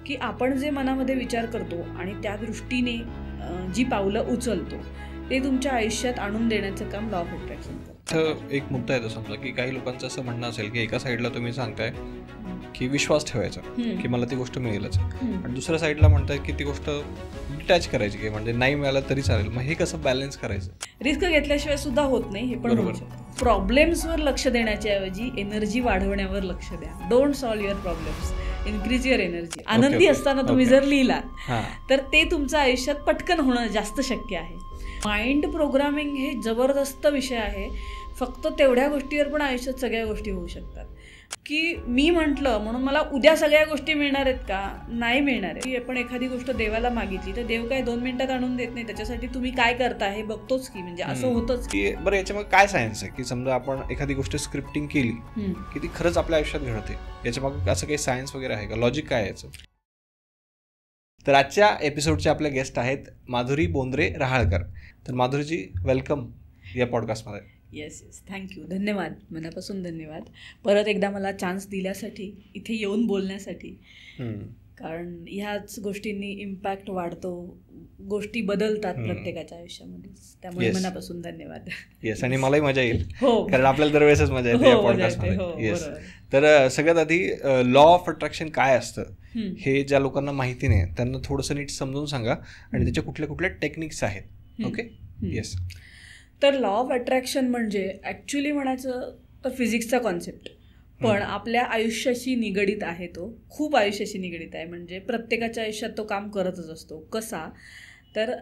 की आपण जे मनामध्ये विचार करतो आणि त्या दृष्टीने जी पावलं उचलतो ते तुमच्या आयुष्यात आणून देण्याचं काम लॉ ऑफ अट्रॅक्शन करतं. एक मुद्दा येतो समजा की काही लोकांचं असं म्हणणं असेल की एका साईडला तुम्ही सांगताय की विश्वास ठेवायचा की मला ती गोष्ट मिळेलच, आणि दुसऱ्या साईडला म्हणताय की ती गोष्ट डिटॅच करायची की म्हणजे नाही मिळालं तरी चालेल. मग हे कसं बॅलन्स करायचं? रिस्क घेतल्याशिवाय सुद्धा होत नाही, हे पण होऊ शकतं. प्रॉब्लेम्सवर लक्ष देण्याच्या ऐवजी एनर्जी वाढवण्यावर लक्ष द्या. Don't solve your problems, increase your energy. आनंदी असताना तुम्ही जर लिहिला तर ते तुमच्या आयुष्यात पटकन होणं जास्त शक्य आहे. माइंड प्रोग्रामिंग हे जबरदस्त विषय आहे. फक्त तेवढ्या गोष्टीवर पण आयुष्यात सगळ्या गोष्टी होऊ शकतात. की मी म्हटलं म्हणून मला उद्या सगळ्या गोष्टी मिळणार आहेत का? नाही मिळणार आहे. आपण एखादी गोष्ट देवाला मागितली तर देव काय 2 मिनिटात आणून देत नाही. त्याच्यासाठी तुम्ही काय करता हे बघतोच की, म्हणजे असं होतच की. बरं, याच्यामध्ये काय सायन्स आहे की समजा आपण एखादी गोष्ट स्क्रिप्टिंग केली की ती खरंच आपल्या आयुष्यात घडते? याच्यामागे असं काही सायन्स वगैरे आहे का? लॉजिक काय आहे याचं? तर आजच्या एपिसोडचे आपले गेस्ट आहेत माधुरी बोंद्रे रहाळकर. तर माधुरीजी, वेलकम या पॉडकास्टमध्ये. Yes, thank you. धन्यवाद, मनापासून धन्यवाद परत एकदा मला चान्स दिल्यासाठी, इथे येऊन बोलण्यासाठी. कारण ह्याच गोष्टींनी इम्पॅक्ट वाढतो, गोष्टी बदलतात प्रत्येकाच्या आयुष्यामध्ये. त्यामुळे मनापासून धन्यवाद. येस, आणि मलाही मजा येईल कारण आपल्याला दरवेळेस मजा येते या पॉडकास्टमध्ये. येस, तर सगळ्यात आधी लॉ ऑफ अट्रॅक्शन काय असतं हे ज्या लोकांना माहिती नाही त्यांना थोडंसं नीट समजून सांगा, आणि त्याच्या कुठल्या कुठल्या टेक्निक्स आहेत. Okay, yes. तर लॉ ऑफ अट्रॅक्शन म्हणजे ॲक्च्युली म्हणायचं तर फिजिक्सचा कॉन्सेप्ट, पण आपल्या आयुष्याशी निगडीत आहे. तो खूप आयुष्याशी निगडीत आहे. म्हणजे प्रत्येकाच्या आयुष्यात तो काम करतच असतो. कसा? तर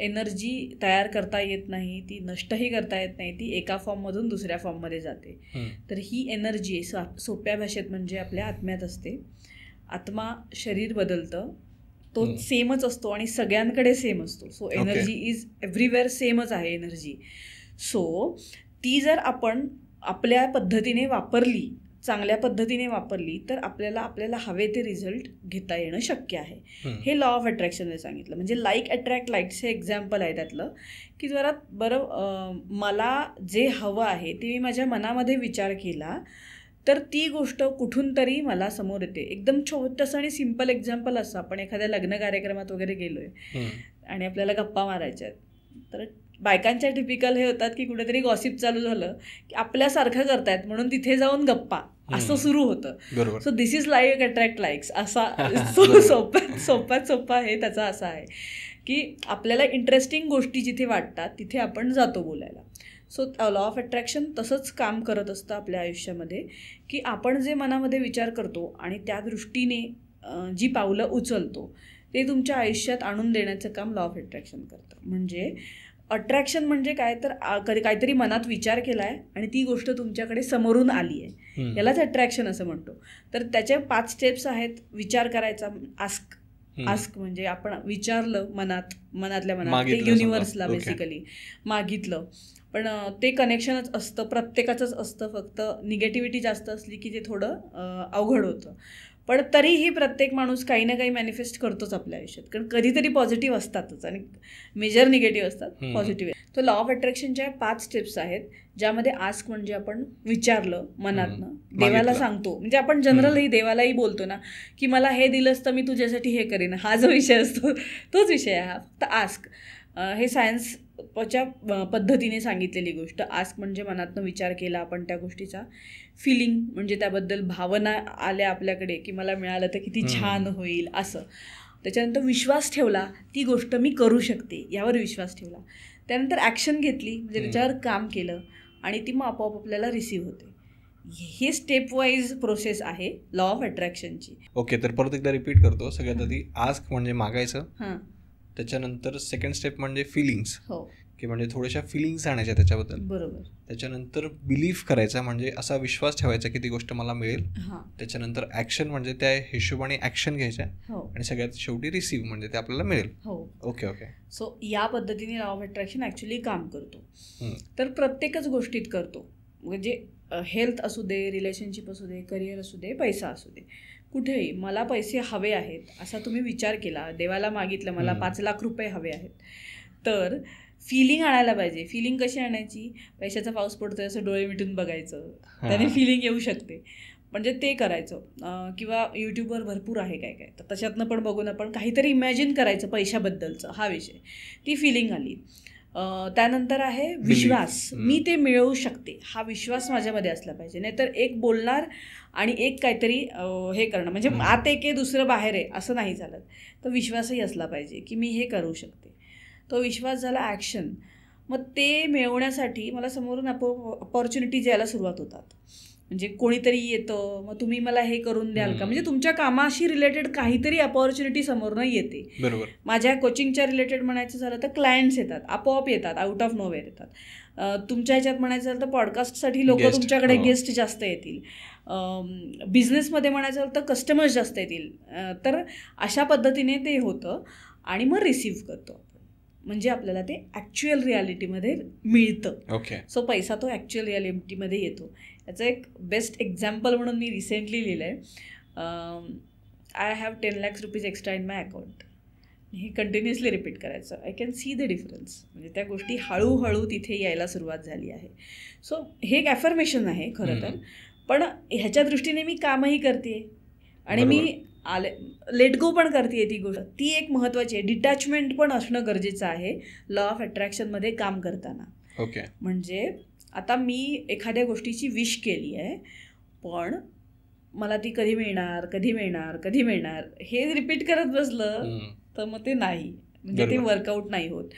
एनर्जी तयार करता येत नाही, ती नष्टही करता येत नाही, ती एका फॉर्ममधून दुसऱ्या फॉर्ममध्ये जाते. तर ही एनर्जी सोप्या भाषेत म्हणजे आपल्या आत्म्यात असते. आत्मा शरीर बदलतं, तो सेमच असतो आणि सगळ्यांकडे सेम असतो. सो एनर्जी इज एव्हरीवेअर सेमच आहे एनर्जी. सो ती जर आपण आपल्या पद्धतीने वापरली, चांगल्या पद्धतीने वापरली, तर आपल्याला हवे ते रिझल्ट घेता येणं शक्य आहे. हे लॉ ऑफ अट्रॅक्शनने सांगितलं. म्हणजे लाईक अट्रॅक्ट लाईक्स हे एक्झाम्पल आहे त्यातलं, की जरा बरं मला जे हवं आहे ते मी माझ्या मनामध्ये विचार केला तर ती गोष्ट कुठून तरी मला समोर येते. एकदम छोटंसं आणि सिम्पल एक्झाम्पल असं, आपण एखाद्या लग्न कार्यक्रमात वगैरे गेलोय आणि आपल्याला गप्पा मारायच्या आहेत, तर बायकांच्या टिपिकल हे होतात की कुठेतरी गॉसिप चालू झालं की आपल्यासारखं करतायत म्हणून तिथे जाऊन गप्पा असं सुरू होतं. So this is like attract likes असा सोप्यात सोपा हे त्याचा असा आहे की आपल्याला इंटरेस्टिंग गोष्टी जिथे वाटतात तिथे आपण जातो बोलायला. सो लॉ ऑफ अट्रॅक्शन तसंच काम करत असतं आपल्या आयुष्यामध्ये, की आपण जे मनामध्ये विचार करतो आणि त्या दृष्टीने जी पावलं उचलतो ते तुमच्या आयुष्यात आणून देण्याचं काम लॉ ऑफ अट्रॅक्शन करतं. म्हणजे अट्रॅक्शन म्हणजे काय तर काहीतरी मनात विचार केला आहे आणि ती गोष्ट तुमच्याकडे समोरून आली आहे, यालाच अट्रॅक्शन असं म्हणतो. तर त्याचे 5 स्टेप्स आहेत. विचार करायचा, आस्क म्हणजे आपण विचारलं मनातल्या मनात, ते युनिव्हर्सला बेसिकली मागितलं. पण ते कनेक्शनच असतं, प्रत्येकाचंच असतं. फक्त निगेटिव्हिटी जास्त असली की ते थोडं अवघड होतं. पण तरीही प्रत्येक माणूस काही ना काही मॅनिफेस्ट करतोच आपल्या आयुष्यात, कारण कधीतरी पॉझिटिव्ह असतातच आणि मेजर निगेटिव्ह असतात, पॉझिटिव्ह. तर लॉ ऑफ अट्रॅक्शनच्या 5 स्टेप्स आहेत, ज्यामध्ये आस्क म्हणजे आपण विचारलं मनातनं, देवाला सांगतो. म्हणजे आपण जनरलही देवालाही बोलतो ना की मला हे दिलंस तर मी तुझ्यासाठी हे करेन, हा जो विषय असतो तोच विषय आहे हा. फक्त आस्क हे सायन्सच्या पद्धतीने सांगितलेली गोष्ट. आस्क म्हणजे मनातनं विचार केला आपण त्या गोष्टीचा, फिलिंग म्हणजे त्याबद्दल भावना आल्या आपल्याकडे की मला मिळालं तर किती छान होईल असं. त्याच्यानंतर विश्वास ठेवला, ती गोष्ट मी करू शकते यावर विश्वास ठेवला. त्यानंतर ॲक्शन घेतली, म्हणजे त्याच्यावर काम केलं आणि ती मग आपोआप आपल्याला रिसीव्ह होते. हे स्टेप वाईज प्रोसेस आहे लॉ ऑफ अट्रॅक्शनची. ओके, तर परत एकदा रिपीट करतो. सगळ्यात आधी आस्क म्हणजे मागायचं, त्याच्यानंतर सेकंड स्टेप म्हणजे फिलिंग्स, की म्हणजे थोड्याशा फिलिंग्स आणायच्या त्याच्याबद्दल. बरोबर. त्याच्यानंतर बिलीफ करायचा, म्हणजे असा विश्वास ठेवायचा की ती गोष्ट मला मिळेल. त्याच्यानंतर ॲक्शन म्हणजे त्या हिशोबाने ॲक्शन घ्यायच्या, आणि सगळ्यात शेवटी रिसीव्ह म्हणजे ते आपल्याला मिळेल. Okay okay. सो या पद्धतीने लॉ ऑफ अट्रॅक्शन ॲक्च्युली काम करतो. तर प्रत्येकच गोष्टीत करतो. म्हणजे हेल्थ असू दे, रिलेशनशिप असू दे, करिअर असू दे, पैसा असू दे, कुठेही मला पैसे हवे आहेत असा तुम्ही विचार केला, देवाला मागितलं मला 5 लाख रुपये हवे आहेत, तर फिलिंग आणायला पाहिजे. फिलिंग कशी आणायची? पैशाचा पाऊस पडतोय असं डोळे मिटून बघायचं, त्याने फिलिंग येऊ शकते. म्हणजे ते करायचं. किंवा यूट्यूबवर भरपूर आहे काय काय, तर त्याच्यातनं पण बघून आपण काहीतरी इमॅजिन करायचं पैशाबद्दलचं, हा विषय, ती फिलिंग आली. त्यानंतर आहे विश्वास, मी ते मिळवू शकते, हा विश्वास माझ्यामध्ये असला पाहिजे. नाहीतर एक बोलणार आणि एक काहीतरी हे करणं, म्हणजे आत एक आहे दुसरं बाहेर आहे असं नाही चालत. तर विश्वासही असला पाहिजे की मी हे करू शकते. तो विश्वास झाला ॲक्शन. मग ते मिळवण्यासाठी मला समोरून अपॉर्च्युनिटीज यायला सुरुवात होतात. म्हणजे कोणीतरी येतं, मग तुम्ही मला हे करून द्याल का, म्हणजे तुमच्या कामाशी रिलेटेड काहीतरी अपॉर्च्युनिटी समोरनं येते. बरोबर. माझ्या कोचिंगच्या रिलेटेड म्हणायचं झालं तर क्लायंट्स येतात, आपोआप येतात, आउट ऑफ नोवेअर येतात. तुमच्या ह्याच्यात म्हणायचं झालं तर पॉडकास्टसाठी लोक तुमच्याकडे गेस्ट जास्त येतील. बिझनेसमध्ये म्हणायचं झालं तर कस्टमर्स जास्त येतील. तर अशा पद्धतीने ते होतं आणि मग रिसीव्ह करतो, म्हणजे आपल्याला ते ॲक्च्युअल रियालिटीमध्ये मिळतं. ओके. सो पैसा तो ॲक्च्युअल रियालिटीमध्ये येतो. याचं एक बेस्ट एक्झाम्पल म्हणून मी रिसेंटली लिहिलं आहे, I have 10 lakhs rupees extra in my account. हे कंटिन्युअसली रिपीट करायचं. I can see the difference. म्हणजे त्या गोष्टी हळूहळू तिथे यायला सुरुवात झाली आहे. सो हे एक ॲफर्मेशन आहे खरं तर, पण ह्याच्या दृष्टीने मी कामही करते आणि मी लेट गो पण करते. ती गोष्ट ती एक महत्त्वाची आहे. डिटॅचमेंट पण असणं गरजेचं आहे लॉ ऑफ अट्रॅक्शनमध्ये काम करताना. ओके. म्हणजे आता मी एखाद्या गोष्टीची विश केली आहे, पण मला ती कधी मिळणार कधी मिळणार कधी मिळणार हे रिपीट करत बसलं तर मग ते नाही, म्हणजे ते वर्कआउट नाही होत.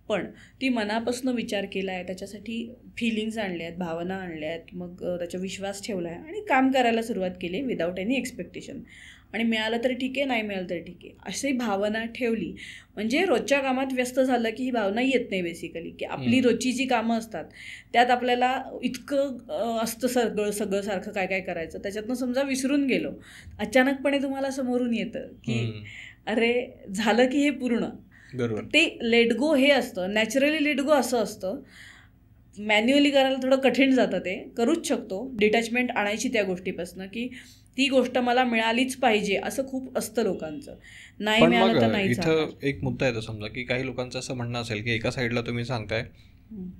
पण ती मनापासून विचार केला आहे, त्याच्यासाठी फिलिंग्स आणल्या आहेत, भावना आणल्या आहेत, मग त्याचा विश्वास ठेवला आहे आणि काम करायला सुरुवात केली विदाऊट एनी एक्सपेक्टेशन. आणि मिळालं तरी ठीक आहे, नाही मिळालं तरी ठीक आहे, अशी भावना ठेवली. म्हणजे रोजच्या कामात व्यस्त झालं की ही भावना येत नाही बेसिकली. की आपली रोजची जी कामं असतात त्यात आपल्याला इतकं असतं सगळं सारखं काय काय करायचं, त्याच्यातनं समजा विसरून गेलो, अचानकपणे तुम्हाला समोरून येतं की अरे झालं की हे पूर्ण. बरोबर. ते लेट गो हे असतं, नॅचरली लेट गो असं असतं. मॅन्युअली करायला थोडं कठीण जातं, ते करूच शकतो. डिटॅचमेंट आणायची त्या गोष्टीपासून की ती गोष्ट मला मिळालीच पाहिजे असं खूप असतं लोकांचं. नाही मिळालं तर नाही. इथं एक मुद्दा येतो समजा की काही लोकांचं असं म्हणणं असेल की एका साईडला तुम्ही सांगताय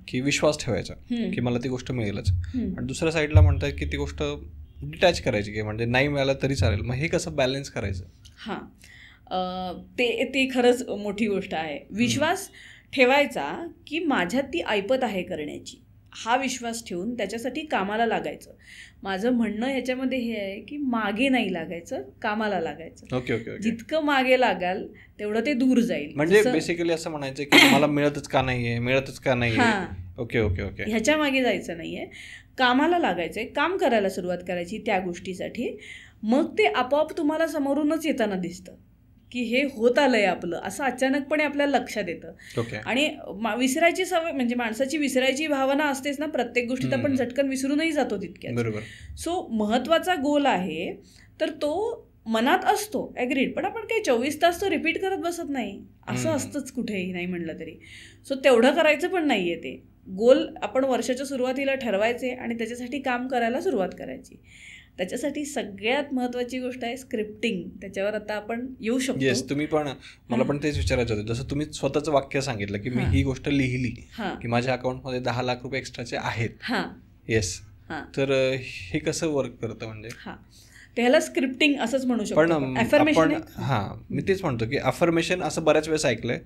की विश्वास ठेवायचा की मला ती गोष्ट मिळेलच, आणि दुसऱ्या साईडला म्हणताय की ती गोष्ट डिटॅच करायची की म्हणजे नाही मिळालं तरी चालेल. मग हे कसं बॅलन्स करायचं? हां, ते खरंच मोठी गोष्ट आहे. विश्वास ठेवायचा की माझ्यात ती ऐपत आहे करण्याची, हा विश्वास ठेवून त्याच्यासाठी कामाला लागायचं. माझं म्हणणं ह्याच्यामध्ये हे आहे की मागे नाही लागायचं, कामाला लागायचं. Okay okay. जितकं मागे लागाल तेवढं ते दूर जाईल. म्हणजे बेसिकली असं म्हणायचं की मला मिळतच का नाहीये, मिळतच का नाहीये. Okay okay okay. ह्याच्या मागे जायचं नाहीये, कामाला लागायचंय, काम करायला सुरुवात करायची त्या गोष्टीसाठी. मग ते आपोआप तुम्हाला समोरूनच येताना दिसतं की हे होत आलंय आपलं, असं अचानकपणे आपल्याला लक्षात येतं. आणि विसरायची सवय, म्हणजे माणसाची विसरायची भावना असतेच ना प्रत्येक गोष्टीत, आपण झटकन विसरूनही जातो तितक्यात. बरोबर. सो महत्त्वाचा गोल आहे तर तो मनात असतो, ॲग्रीड, पण आपण काही 24 तास तो रिपीट करत बसत नाही, असं असतंच कुठेही नाही म्हणलं तरी. सो तेवढं करायचं पण नाही आहे. ते गोल आपण वर्षाच्या सुरुवातीला ठरवायचे आणि त्याच्यासाठी काम करायला सुरुवात करायची. त्याच्यासाठी सगळ्यात महत्त्वाची गोष्ट आहे स्क्रिप्टिंग. त्याच्यावर आता आपण येऊ शकतो. येस, तुम्ही पण, मला पण तेच विचारायचं होतं. जसं तुम्ही स्वतःचं वाक्य सांगितलं की मी ही गोष्ट लिहिली की माझ्या अकाउंटमध्ये 10 लाख रुपये एक्स्ट्राचे आहेत. येस, तर हे कसं वर्क करतं? म्हणजे त्याला स्क्रिप्टिंग असंच म्हणू शकतो. पण आपण मी तेच म्हणतो की अफर्मेशन असं बऱ्याच वेळेस ऐकलंय,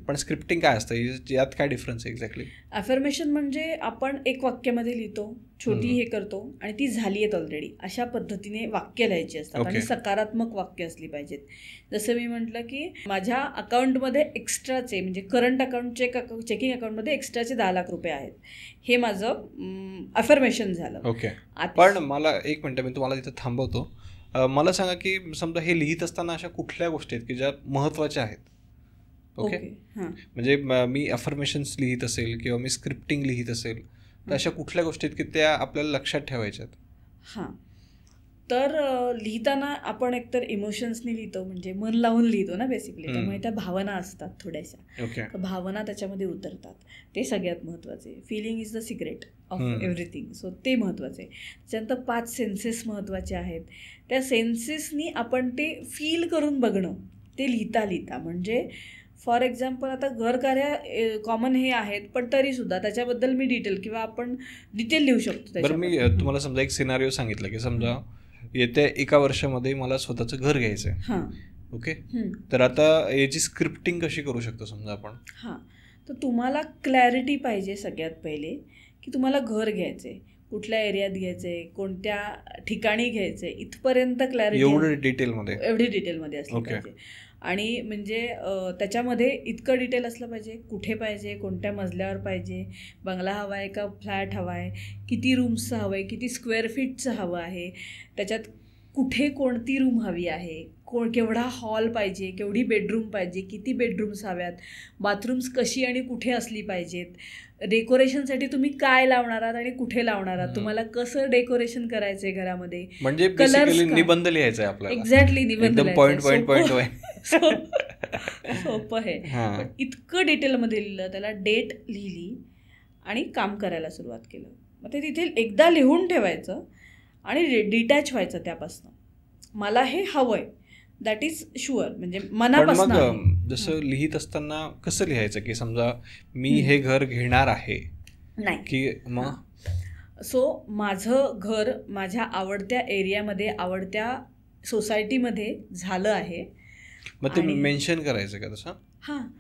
पण स्क्रिप्टिंग काय असतं, यात काय डिफरन्स आहे एक्झॅक्टली? अफर्मेशन म्हणजे आपण एक वाक्यामध्ये लिहितो, छोटी हे करतो आणि ती झाली आहेत ऑलरेडी, अशा पद्धतीने वाक्य लिहायची असतात आणि सकारात्मक वाक्य असली पाहिजेत. जसं मी म्हटलं की माझ्या अकाउंटमध्ये एक्स्ट्राचे, म्हणजे करंट अकाउंटचे चेकिंग अकाउंटमध्ये एक्स्ट्राचे 10 लाख रुपये आहेत, हे माझं अफर्मेशन झालं. ओके. पण मला एक मिनिट, मी तुम्हाला तिथं थांबवतो. मला सांगा की समजा हे लिहित असताना अशा कुठल्या गोष्टी आहेत की ज्या महत्त्वाच्या आहेत? ओके. म्हणजे मी अफर्मेशन्स लिहित असेल किंवा मी स्क्रिप्टिंग लिहित असेल, तर अशा कुठल्या गोष्टी आहेत की त्या आपल्याला लक्षात ठेवायच्यात? तर लिहिताना आपण एकतर इमोशन्सनी लिहितो, म्हणजे मन लावून लिहितो ना बेसिकली, त्यामुळे त्या भावना असतात थोड्याशा, भावना त्याच्यामध्ये उतरतात. ते सगळ्यात महत्त्वाचे. Feeling is the secret of everything. So ते महत्त्वाचं आहे. त्याच्यानंतर 5 सेन्सेस महत्त्वाचे आहेत. त्या सेन्सेसनी आपण ते फील करून बघणं, ते लिहिता. म्हणजे फॉर एक्झाम्पल आता घरकार्य कॉमन हे आहेत, पण तरीसुद्धा त्याच्याबद्दल मी डिटेल किंवा आपण डिटेल लिहू शकतो. बरं, मी तुम्हाला समजा एक सिनारिओ सांगितलं की समजा येत्या 1 वर्षामध्ये मला स्वतःचं घर घ्यायचं आहे. ओके, तर आता याची स्क्रिप्टिंग कशी करू शकतो समजा आपण? तर तुम्हाला क्लॅरिटी पाहिजे सगळ्यात पहिले की तुम्हाला घर घ्यायचंय, कुठल्या एरियात घ्यायचंय, कोणत्या ठिकाणी घ्यायचंय, इथपर्यंत क्लॅरिटी एवढी डिटेलमध्ये असली पाहिजे. आणि म्हणजे त्याच्यामध्ये इतकं डिटेल असलं पाहिजे, कुठे पाहिजे, कोणत्या मजल्यावर पाहिजे, बंगला हवा आहे का फ्लॅट हवा आहे, किती रूम्सचं हवं आहे, किती स्क्वेअर फीटचं हवं आहे, त्याच्यात कुठे कोणती रूम हवी आहे, केवढा हॉल पाहिजे, केवढी बेडरूम पाहिजे, किती बेडरूम्स हव्यात, बाथरूम्स कशी आणि कुठे असली पाहिजेत, डेकोरेशनसाठी तुम्ही काय लावणार आहात आणि कुठे लावणार आहात, तुम्हाला कसं डेकोरेशन करायचंय घरामध्ये, म्हणजे निबंध लिहायचा आहे आपल्याला. एक्झॅक्टली, निबंध सोपं आहे. पण इतकं डिटेलमध्ये लिहिलं, त्याला डेट लिहिली आणि काम करायला सुरुवात केलं. मग ते तिथे एकदा लिहून ठेवायचं आणि डिटॅच व्हायचं त्यापासून. मला हे हवंय, दॅट इज शुअर, म्हणजे मनापासून. मग जसं लिहित असताना कसं लिहायचं की समजा मी हे घर घेणार आहे नाही की मग माझं घर माझ्या आवडत्या एरियामध्ये, आवडत्या सोसायटीमध्ये झालं आहे. मग ते मेन्शन करायचं का तसं?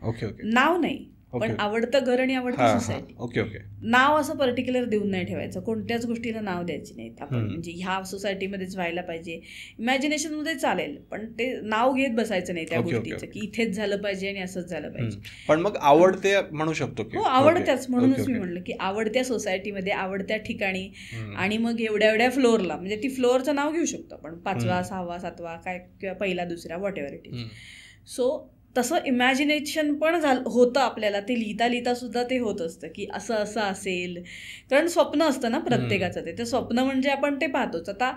ओके, नाव नाही, पण आवडतं घर आणि आवडती सोसायटी. ओके, नाव असं पर्टिक्युलर देऊन नाही ठेवायचं, कोणत्याच गोष्टीला नाव द्यायची नाहीत आपण. म्हणजे ह्या सोसायटीमध्येच व्हायला पाहिजे, इमॅजिनेशन मध्ये चालेल, पण ते नाव घेत बसायचं नाही त्या गोष्टीचं की इथेच झालं पाहिजे आणि असंच झालं पाहिजे. पण मग आवडते म्हणू शकतो की? हो, आवडत्याच. म्हणूनच मी म्हणलं की आवडत्या सोसायटीमध्ये, आवडत्या ठिकाणी, आणि मग एवढ्या फ्लोअरला, म्हणजे ती फ्लोअरचं नाव घेऊ शकतो आपण, 5वा 6वा 7वा काय, किंवा पहिला 2रा what ever it is. So तसं इमॅजिनेशन पण होतं आपल्याला, ते लिहिता लिहिता सुद्धा ते होत असतं की असं असं असेल, कारण स्वप्न असतं ना प्रत्येकाचं. ते स्वप्न म्हणजे आपण ते पाहतोच. आता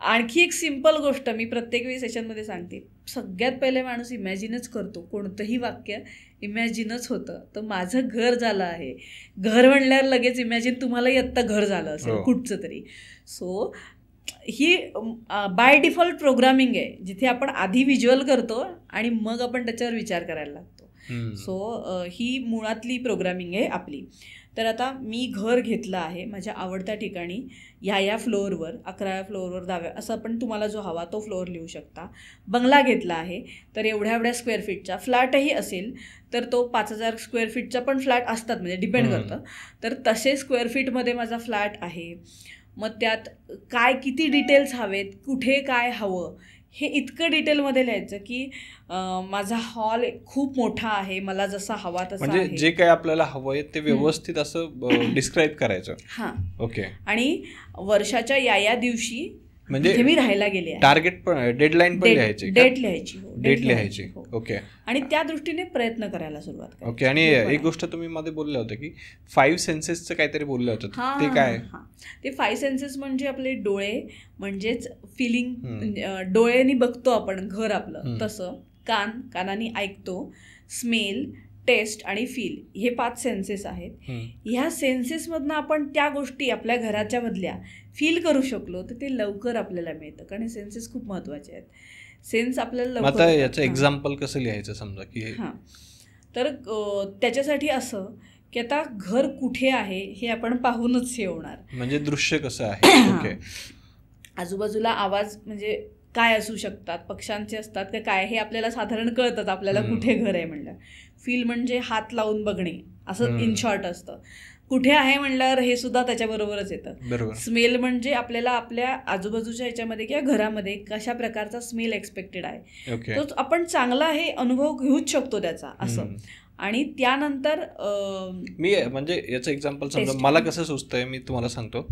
आणखी एक सिम्पल गोष्ट मी प्रत्येक वेळी सेशनमध्ये सांगते, सगळ्यात पहिले माणूस इमॅजिनच करतो, कोणतंही वाक्य इमॅजिनच होतं. तर माझं घर झालं आहे, घर म्हणल्यावर लगेच इमॅजिन तुम्हालाही आत्ता घर झालं असेल कुठचं तरी. So he by default programming आहे, जिथे आपण आधी व्हिज्युअल करतो आणि मग आपण त्याच्यावर विचार करायला लागतो. सो ही मुळातली प्रोग्रामिंग आहे आपली. तर आता मी घर घेतलं आहे माझ्या आवडत्या ठिकाणी, ह्या फ्लोअरवर, 11व्या फ्लोअरवर, 10व्या, असं आपण तुम्हाला जो हवा तो फ्लोअर लिहू शकता. बंगला घेतला आहे तर एवढ्या स्क्वेअर फीटचा. फ्लॅटही असेल तर तो 5000 स्क्वेअर फीटचा पण फ्लॅट असतात, म्हणजे डिपेंड करतं. तर तसे स्क्वेअर फीटमध्ये माझा फ्लॅट आहे. मग त्यात काय किती डिटेल्स हवेत, कुठे काय हवं, हे इतकं डिटेलमध्ये लिहायचं की माझा हॉल खूप मोठा आहे, मला जसा हवा तसा, म्हणजे जे काही आपल्याला हवंय ते व्यवस्थित असं डिस्क्राईब करायचं. ओके. आणि वर्षाच्या या दिवशी म्हणजे मी राहायला गेले, टार्गेट पण, डेडलाईन पण लिहायची, डेट लिहायची. ओके. आणि त्या दृष्टीने प्रयत्न करायला सुरुवात करायची. ओके. आणि एक गोष्ट तुम्ही मध्ये बोलले होते की 5 सेन्सेसचं काहीतरी बोलले होते, ते काय? ते 5 सेन्सेस म्हणजे आपले डोळे, म्हणजेच फिलिंग, डोळ्यांनी बघतो आपण घर आपलं तसं, कानाने ऐकतो, स्मेल, टेस्ट आणि फील, हे 5 सेन्सेस आहेत. ह्या सेन्सेसमधनं आपण त्या गोष्टी आपल्या घराच्या मधल्या फील करू शकलो तर ते लवकर आपल्याला मिळतं, कारण सेन्सेस खूप महत्त्वाचे आहेत. सेन्स आपल्याला लवकर. आता याचं एक्झाम्पल कसं लिहायचं समजा की? तर त्याच्यासाठी असं की आता घर कुठे आहे हे आपण पाहूनच हे होणार, म्हणजे दृश्य कसं आहे, आजूबाजूला आवाज म्हणजे काय असू शकतात, पक्ष्यांचे असतात का काय, हे आपल्याला साधारण कळतात आपल्याला कुठे घर आहे म्हणलं. फील म्हणजे हात लावून बघणे, असं इन शॉर्ट असतं. कुठे आहे म्हणल्यावर हे सुद्धा त्याच्याबरोबरच येतं. स्मेल म्हणजे आपल्याला आपल्या आजूबाजूच्या ह्याच्यामध्ये किंवा घरामध्ये कशा प्रकारचा स्मेल एक्सपेक्टेड आहे, तो आपण चांगला हे अनुभव घेऊच शकतो त्याचा, असं. आणि त्यानंतर मी म्हणजे याचं एक्झाम्पल समजा मला कसं सुचतंय मी तुम्हाला सांगतो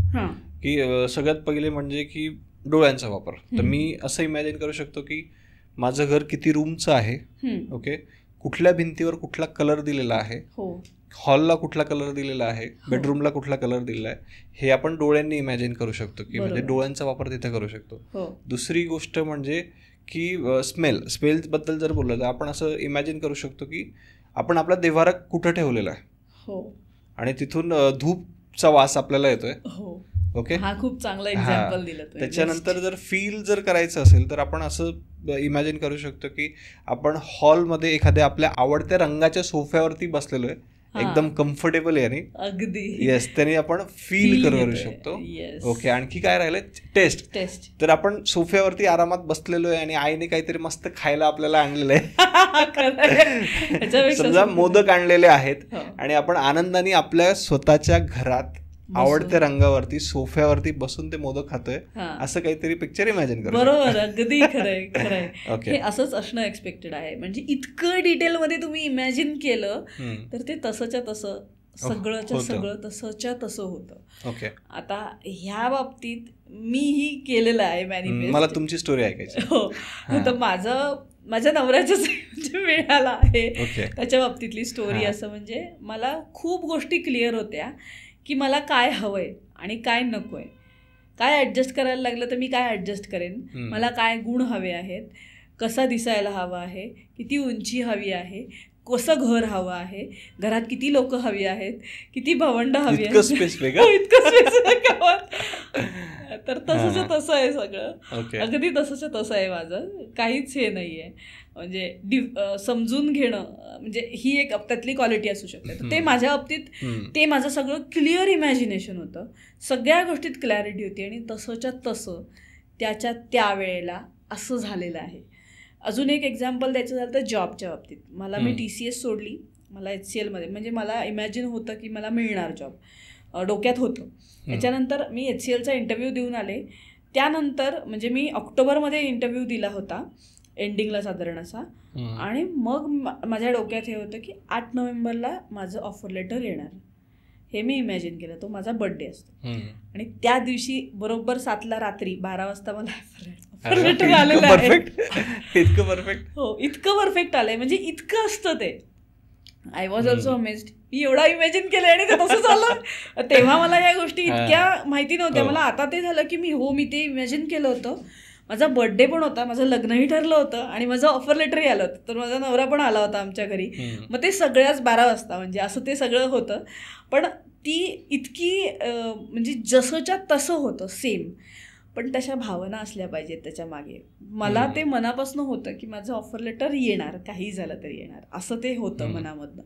की सगळ्यात पहिले म्हणजे की डोळ्यांचा वापर. तर मी असं इमॅजिन करू शकतो की माझं घर किती रूमचं आहे, ओके, कुठल्या भिंतीवर कुठला कलर दिलेला आहे, हॉलला कुठला कलर दिलेला आहे, बेडरूमला कुठला कलर दिलेला आहे, हे आपण डोळ्यांनी इमॅजिन करू शकतो की म्हणजे डोळ्यांचा वापर तिथे करू शकतो. दुसरी गोष्ट म्हणजे की स्मेल बद्दल जर बोललं तर आपण असं इमॅजिन करू शकतो की आपण आपला देव्हारा कुठं ठेवलेला आहे आणि तिथून धूपचा वास आपल्याला येतोय. ओके, हा खूप चांगला एक्झाम्पल दिलं. त्याच्यानंतर जर फील जर करायचं असेल तर आपण असं इमॅजिन करू शकतो की आपण हॉलमध्ये एखाद्या आपल्या आवडत्या रंगाच्या सोफ्यावरती बसलेलो आहे, एकदम कम्फर्टेबल आहे आणि अगदी येस त्याने आपण फील करू शकतो. ओके, आणखी काय राहिलं? टेस्ट. तर आपण सोफ्यावरती आरामात बसलेलो आहे आणि आईने काहीतरी मस्त खायला आपल्याला आणलेलं आहे, समजा मोदक आणलेले आहेत आणि आपण आनंदाने आपल्या स्वतःच्या घरात आवडत्या रंगावरती सोफ्यावरती बसून ते मोदक खातोय, असं काहीतरी पिक्चर इमॅजिन करतो. बरोबर, अगदी खरंय खरंय. हे असंच असणं एक्सपेक्टेड आहे. म्हणजे इतकं डिटेलमध्ये तुम्ही इमॅजिन केलं तर ते तसंच्या तसं सगळंच्या सगळं तसंच्या तसं होतं. ओके, आता ह्या बाबतीत मीही केलेलं आहे मॅनिफेस्ट. मला तुमची स्टोरी ऐकायची. हो, तर माझ्या नवऱ्याच्याच मिळाला आहे त्याच्या बाबतीतली स्टोरी. असं म्हणजे मला खूप गोष्टी क्लिअर होत्या की मला काय हवंय आणि काय नकोय. काय ॲडजस्ट करायला लागलं तर मी काय ॲडजस्ट करेन, मला काय गुण हवे आहेत, कसा दिसायला हवा आहे, किती उंची हवी आहे, कसं घर हवं आहे, घरात किती लोक हवी आहेत, किती भावंड हवी आहेत, इतकं स्पेसिफिक तर तसंच तसं आहे सगळं. अगदी तसंच तसं आहे माझं. काहीच हे नाही आहे. म्हणजे समजून घेणं म्हणजे ही एक त्यातली क्वालिटी असू शकते. तर ते माझ्या बाबतीत ते माझं सगळं क्लिअर इमॅजिनेशन होतं, सगळ्या गोष्टीत क्लॅरिटी होती आणि तसंच्या तसं त्याच्या त्यावेळेला असं झालेलं आहे. अजून एक एक्झाम्पल द्यायचं झालं तर जॉबच्या बाबतीत. मी TCS सोडली, मला HCLमध्ये म्हणजे मला इमॅजिन होतं की मला मिळणार जॉब, डोक्यात होतं. त्याच्यानंतर मी HCLचा इंटरव्ह्यू देऊन आले. त्यानंतर म्हणजे मी ऑक्टोबरमध्ये इंटरव्ह्यू दिला होता, एंडिंगला साधारण असा, आणि मग माझ्या डोक्यात हे होतं की 8 नोव्हेंबरला माझं ऑफर लेटर येणार. हे मी इमॅजिन केलं. तो माझा बर्थडे असतो आणि त्या दिवशी बरोबर 7ला रात्री 12 वाजता मला ऑफर लेटर आलेलं आहे. इतकं परफेक्ट. हो, इतकं परफेक्ट आलंय. म्हणजे इतकं असतं ते. I was also amazed. मी एवढा इमॅजिन केलं आणि ते तसं झालं. तेव्हा मला या गोष्टी इतक्या माहिती नव्हत्या. मला आता ते झालं की मी ते इमॅजिन केलं होतं. माझा बर्थडे पण होता, माझं लग्नही ठरलं होतं आणि माझं ऑफर लेटरही आलं होतं. तर माझा नवरा पण आला होता आमच्या घरी. मग ते सगळ्याच 12 वाजता म्हणजे असं ते सगळं होतं. पण ती इतकी म्हणजे जसंच्या तसं होतं सेम, पण तशा भावना असल्या पाहिजेत त्याच्या मागे. मला ते मनापासून होतं की माझं ऑफर लेटर येणार, काही झालं तरी येणार, असं ते होतं मनामधनं.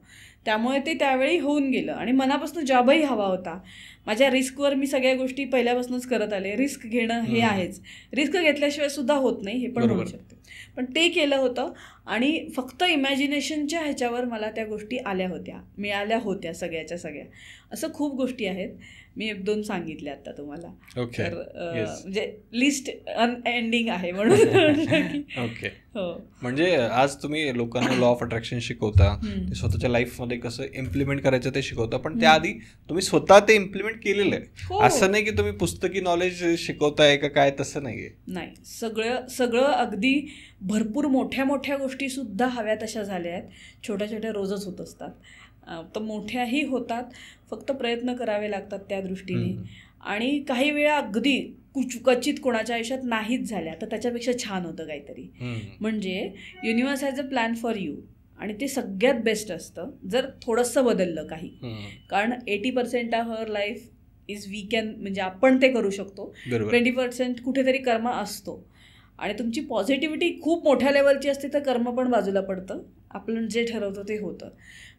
त्यामुळे ते त्यावेळी होऊन गेलं आणि मनापासून जॉबही हवा होता. माझ्या रिस्कवर मी सगळ्या गोष्टी पहिल्यापासूनच करत आले. रिस्क घेणं हे आहेच, रिस्क घेतल्याशिवाय सुद्धा होत नाही हे पण होऊ शकते. पण ते केलं होतं आणि फक्त इमॅजिनेशनच्या ह्याच्यावर मला त्या गोष्टी आल्या होत्या, मिळाल्या होत्या सगळ्याच्या सगळ्या. असं खूप गोष्टी आहेत, मी 1-2 सांगितल्या आता तुम्हाला. तर म्हणजे लिस्ट अनएंडिंग आहे म्हणून. ओके, म्हणजे आज तुम्ही लोकांना लॉ ऑफ अट्रॅक्शन शिकवता, ते स्वतःच्या लाईफमध्ये कसं इम्प्लिमेंट करायचं ते शिकवता, पण त्याआधी तुम्ही स्वतः ते इम्प्लिमेंट केलेलं आहे. असं नाही की तुम्ही पुस्तकी नॉलेज शिकवताय का काय, तसं नाहीये. नाही, सगळं अगदी भरपूर मोठ्या मोठ्या गोष्टी सुद्धा हव्या तशा झाल्या आहेत. छोट्या छोट्या रोजच होत असतात, तर मोठ्याही होतात. फक्त प्रयत्न करावे लागतात त्या दृष्टीने. आणि काही वेळा अगदी क्वचित कोणाच्या आयुष्यात नाहीच झाल्या तर त्याच्यापेक्षा छान होतं काहीतरी. म्हणजे universe has a plan for you आणि ते सगळ्यात बेस्ट असतं जर थोडंसं बदललं काही. कारण 80% of our life is we can, म्हणजे आपण ते करू शकतो. 20% कुठेतरी कर्म असतो आणि तुमची पॉझिटिव्हिटी खूप मोठ्या लेवलची असते तर कर्म पण बाजूला पडतं, आपण जे ठरवतो ते होतं.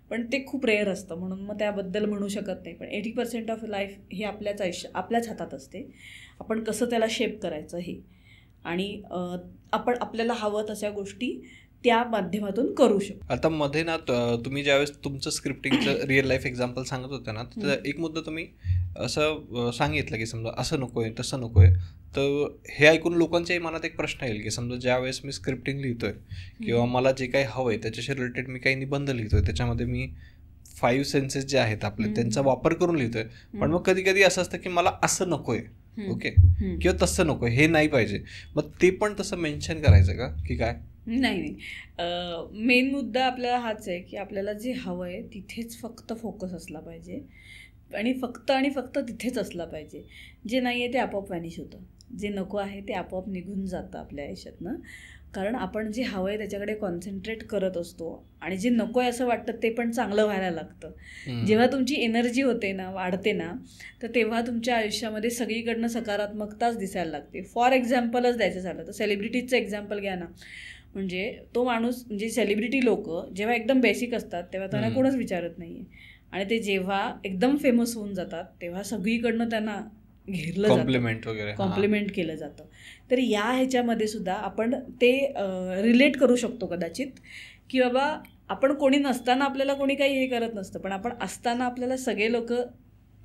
पण ते खूप रेअर असतं म्हणून मग त्याबद्दल म्हणू शकत नाही. पण 80% ऑफ लाईफ हे आपल्याच हातात असते. आपण कसं त्याला शेप करायचं हे, आणि आपण आपल्याला हवं तशा गोष्टी त्या माध्यमातून करू शकतो. आता मध्ये ना तुम्ही ज्यावेळेस तुमचं स्क्रिप्टिंगचं रिअल लाईफ एक्झाम्पल सांगत होते ना, तर एक मुद्दा तुम्ही असं सांगितलं की समजा असं नकोय तसं नकोय, तर हे ऐकून लोकांच्याही मनात एक प्रश्न येईल की समजा ज्यावेळेस मी स्क्रिप्टिंग लिहितोय किंवा मला जे काही हवंय त्याच्याशी रिलेटेड मी काही निबंध लिहितोय, त्याच्यामध्ये मी 5 सेन्सेस जे आहेत आपले त्यांचा वापर करून लिहितोय, पण मग कधी कधी असं असतं की मला असं नकोय, ओके, किंवा तसं नकोय, हे नाही पाहिजे, मग ते पण तसं मेन्शन करायचं का की काय? नाही, मेन मुद्दा आपल्याला हाच आहे की आपल्याला जे हवं आहे तिथेच फक्त फोकस असला पाहिजे आणि फक्त तिथेच असला पाहिजे. जे नाही आहे ते आपोआप व्हॅनिश होतं, जे नको आहे ते आपोआप निघून जातं आपल्या आयुष्यातनं. कारण आपण जे हवं आहे त्याच्याकडे कॉन्सन्ट्रेट करत असतो आणि जे नको आहे असं वाटतं ते पण चांगलं व्हायला लागतं. जेव्हा तुमची एनर्जी होते ना, वाढते ना, तर तेव्हा तुमच्या आयुष्यामध्ये सगळीकडनं सकारात्मकताच दिसायला लागते. फॉर एक्झाम्पलच द्यायचं झालं तर सेलिब्रिटीजचं एक्झाम्पल घ्या ना. म्हणजे तो माणूस, म्हणजे सेलिब्रिटी लोक जेव्हा एकदम बेसिक असतात तेव्हा त्यांना कोणच विचारत नाही आहे आणि ते जेव्हा एकदम फेमस होऊन जातात तेव्हा सगळीकडनं त्यांना घेरलं जातं, कॉम्प्लिमेंट केलं जातं. तर या ह्याच्यामध्ये सुद्धा आपण ते रिलेट करू शकतो कदाचित, की बाबा आपण कोणी नसताना आपल्याला कोणी काही हे करत नसतं, पण आपण असताना आपल्याला सगळे लोक